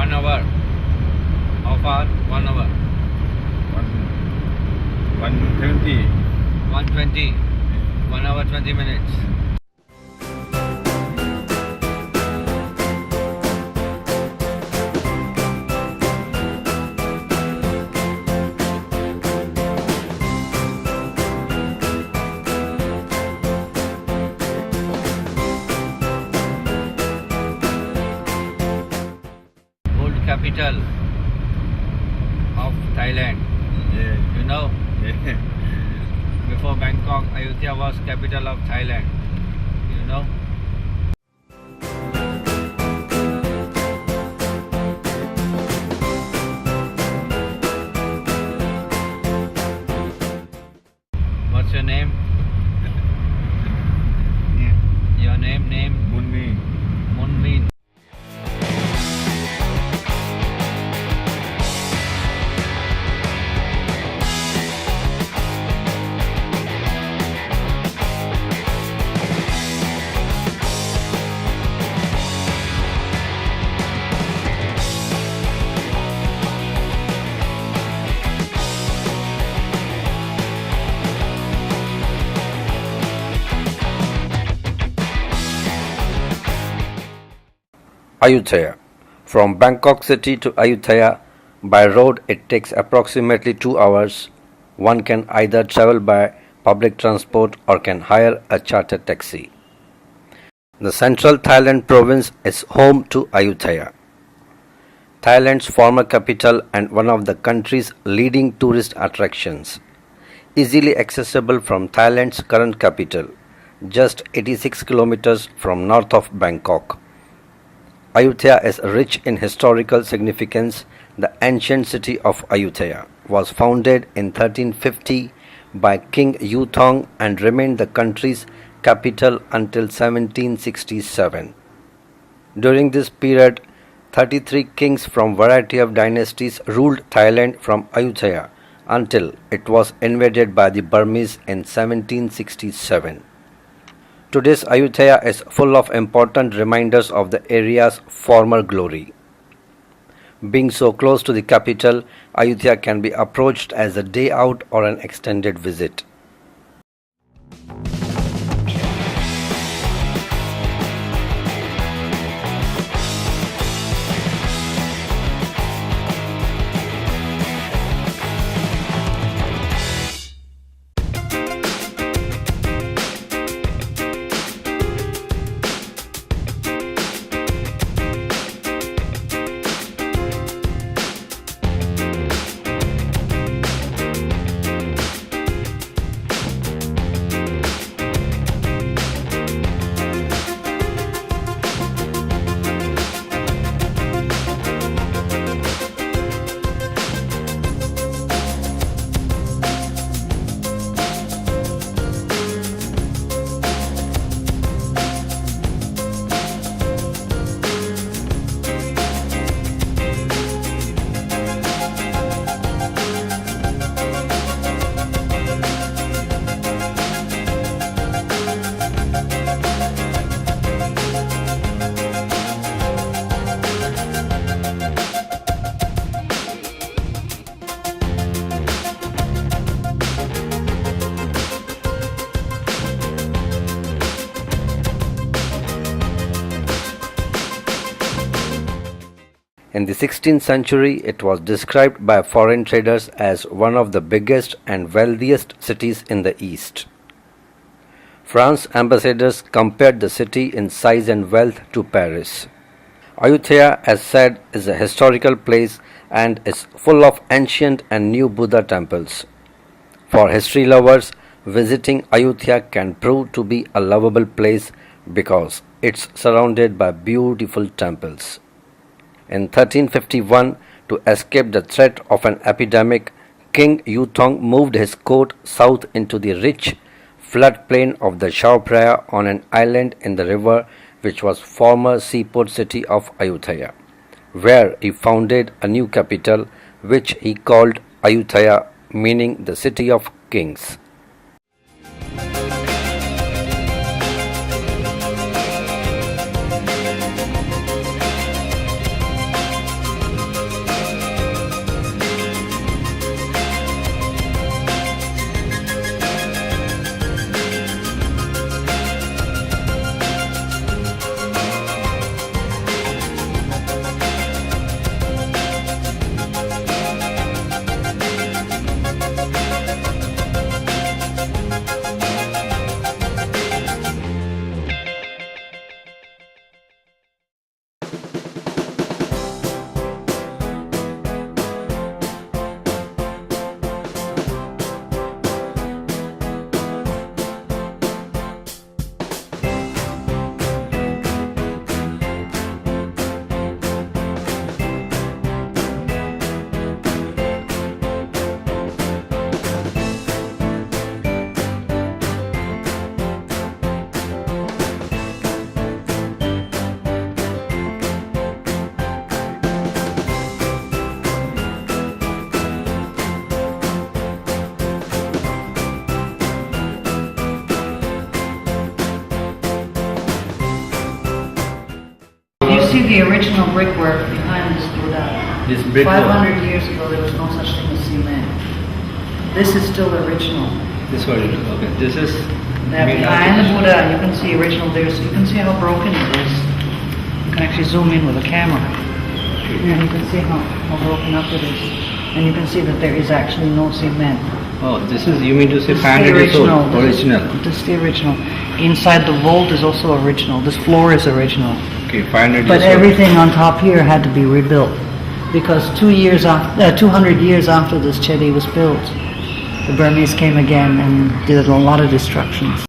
1 hour. How far? 1 hour. 120. 120. 1 hour 20 minutes. Old capital of Thailand. Yeah. You know, Yeah. before Bangkok, Ayutthaya was capital of Thailand. You know. What's your name? Your name? Munmi. Munmin. Ayutthaya. From Bangkok city to Ayutthaya by road it takes approximately 2 hours. One can either travel by public transport or can hire a chartered taxi. The central Thailand province is home to Ayutthaya, Thailand's former capital and one of the country's leading tourist attractions. Easily accessible from Thailand's current capital, just 86 kilometers from north of Bangkok. Ayutthaya is rich in historical significance. The ancient city of Ayutthaya was founded in 1350 by King Ayutthaya and remained the country's capital until 1767. During this period, 33 kings from variety of dynasties ruled Thailand from Ayutthaya until it was invaded by the Burmese in 1767. Today's Ayutthaya is full of important reminders of the area's former glory. Being so close to the capital, Ayutthaya can be approached as a day out or an extended visit. In the 16th century, it was described by foreign traders as one of the biggest and wealthiest cities in the East. France ambassadors compared the city in size and wealth to Paris. Ayutthaya, as said, is a historical place and is full of ancient and new Buddha temples. For history lovers, visiting Ayutthaya can prove to be a lovable place because it's surrounded by beautiful temples. In 1351, to escape the threat of an epidemic, King Ayutthaya moved his court south into the rich floodplain of the Chao on an island in the river which was former seaport city of Ayutthaya, where he founded a new capital which he called Ayutthaya, meaning the city of kings. brickwork behind this Buddha. This brickwork. 500 years ago, there was no such thing as cement. This is still original. This one, okay. This is Now, behind the Buddha, you can see original. You can see how broken it is. You can actually zoom in with a camera. And you can see how broken up it is. And you can see that there is actually no cement. Oh, this is, you mean to say This is 500 the years old? original. Original. This is the original. Inside the vault is also original. This floor is original. Okay, 500 But years everything on top here had to be rebuilt. Because 200 years after this Chedi was built, the Burmese came again and did a lot of destructions.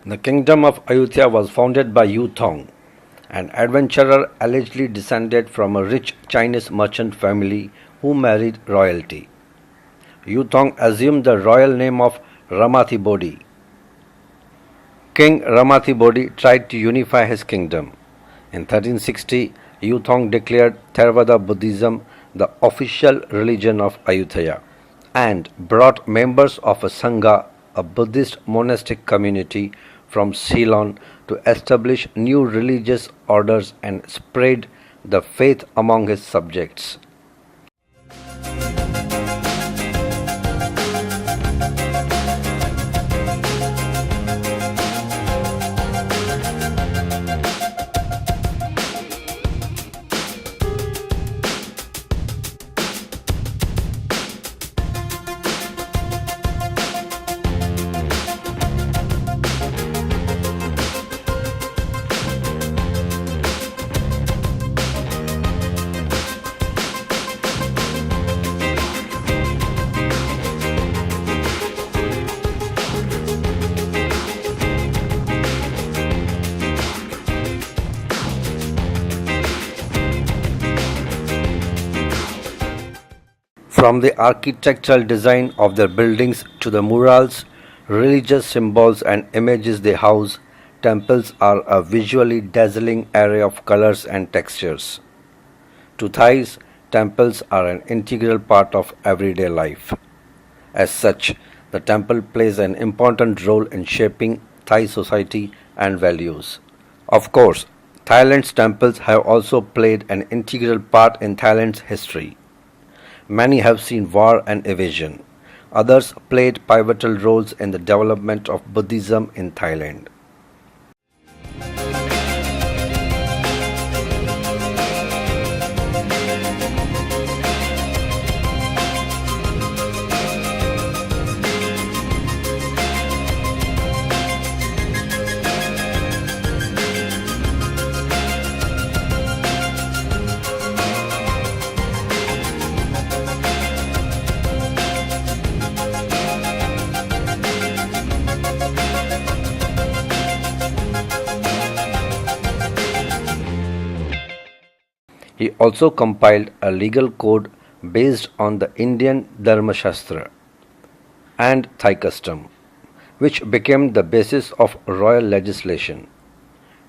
The kingdom of Ayutthaya was founded by Yu Thong, an adventurer allegedly descended from a rich Chinese merchant family who married royalty. Yu Thong assumed the royal name of Ramathibodi. King Ramathibodi tried to unify his kingdom. In 1360, Yu Thong declared Theravada Buddhism the official religion of Ayutthaya and brought members of a Sangha, a Buddhist monastic community, from Ceylon to establish new religious orders and spread the faith among his subjects. From the architectural design of their buildings to the murals, religious symbols and images they house, temples are a visually dazzling array of colors and textures. To Thais, temples are an integral part of everyday life. As such, the temple plays an important role in shaping Thai society and values. Of course, Thailand's temples have also played an integral part in Thailand's history. Many have seen war and evasion. Others played pivotal roles in the development of Buddhism in Thailand. He also compiled a legal code based on the Indian Dharma Shastra and Thai custom, which became the basis of royal legislation.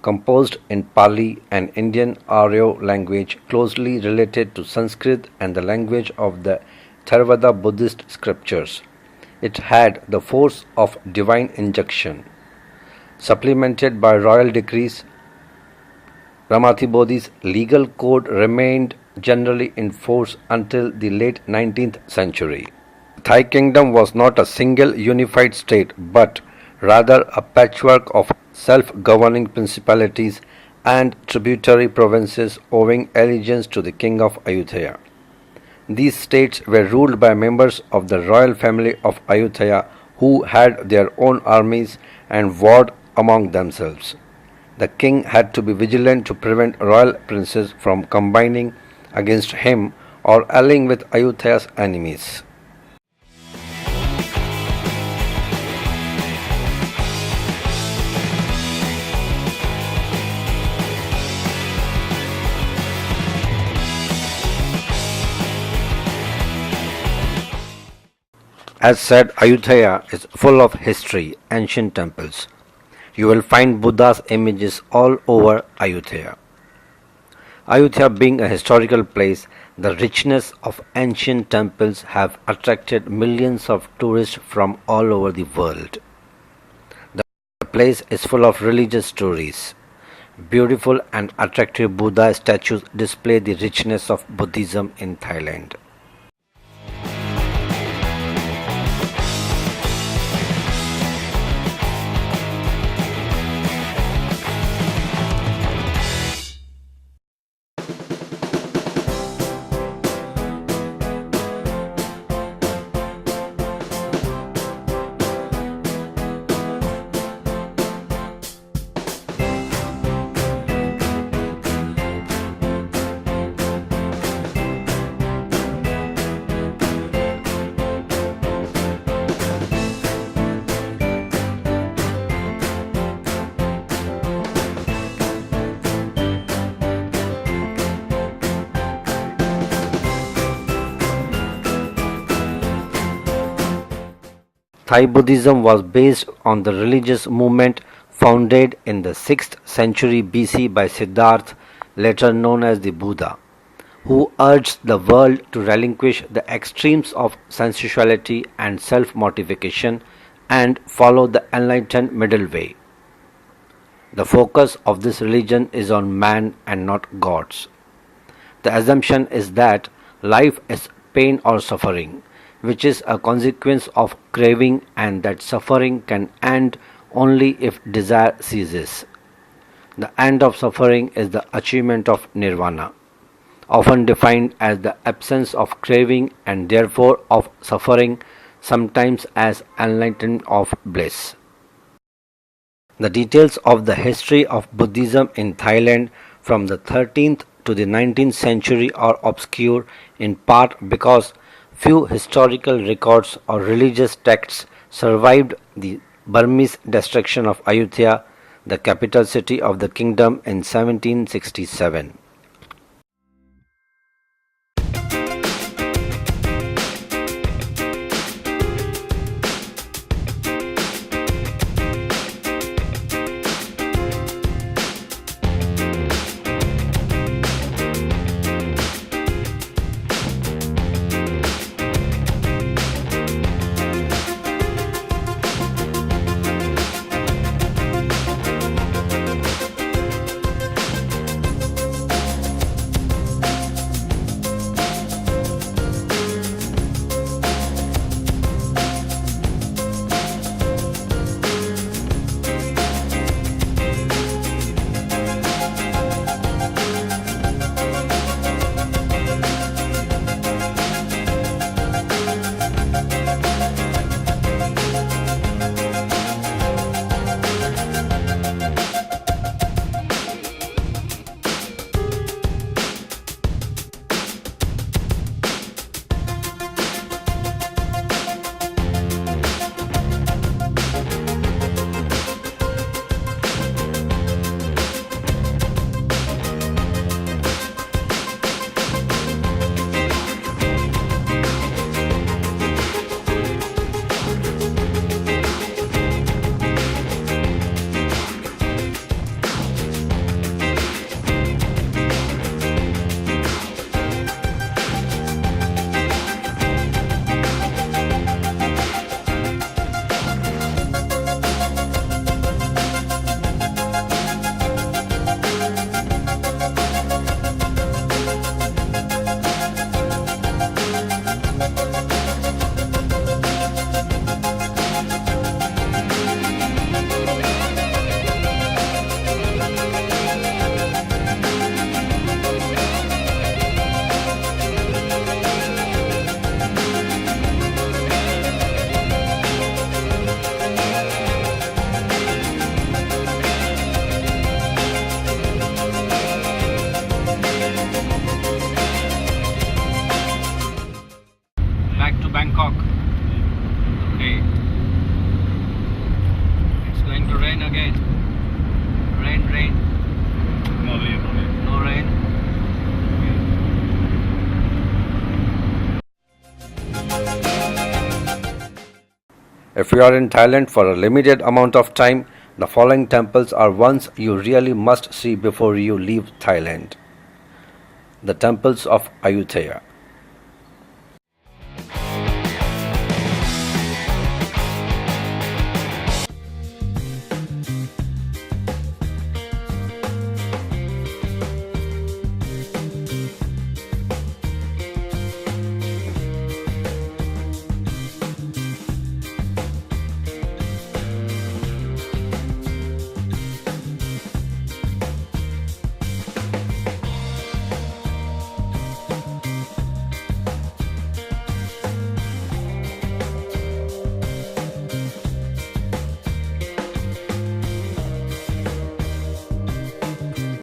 Composed in Pali, an Indian Aryo language closely related to Sanskrit and the language of the Theravada Buddhist scriptures, it had the force of divine injunction. Supplemented by royal decrees, Ramathibodi's legal code remained generally in force until the late 19th century. The Thai kingdom was not a single unified state, but rather a patchwork of self-governing principalities and tributary provinces owing allegiance to the king of Ayutthaya. These states were ruled by members of the royal family of Ayutthaya who had their own armies and warred among themselves. The king had to be vigilant to prevent royal princes from combining against him or allying with Ayutthaya's enemies. As said, Ayutthaya is full of history, ancient temples. You will find Buddha's images all over Ayutthaya. Ayutthaya being a historical place, the richness of ancient temples have attracted millions of tourists from all over the world. The place is full of religious stories. Beautiful and attractive Buddha statues display the richness of Buddhism in Thailand. Thai Buddhism was based on the religious movement founded in the 6th century BC by Siddhartha, later known as the Buddha, who urged the world to relinquish the extremes of sensuality and self-mortification and follow the enlightened middle way. The focus of this religion is on man and not gods. The assumption is that life is pain or suffering, which is a consequence of craving, and that suffering can end only if desire ceases. The end of suffering is the achievement of nirvana, often defined as the absence of craving and therefore of suffering, sometimes as enlightenment of bliss. The details of the history of Buddhism in Thailand from the 13th to the 19th century are obscure, in part because few historical records or religious texts survived the Burmese destruction of Ayutthaya, the capital city of the kingdom, in 1767. Bangkok. Okay. It's going to rain again. Rain, rain. No rain, no rain. No rain. If you are in Thailand for a limited amount of time, the following temples are ones you really must see before you leave Thailand. The temples of Ayutthaya.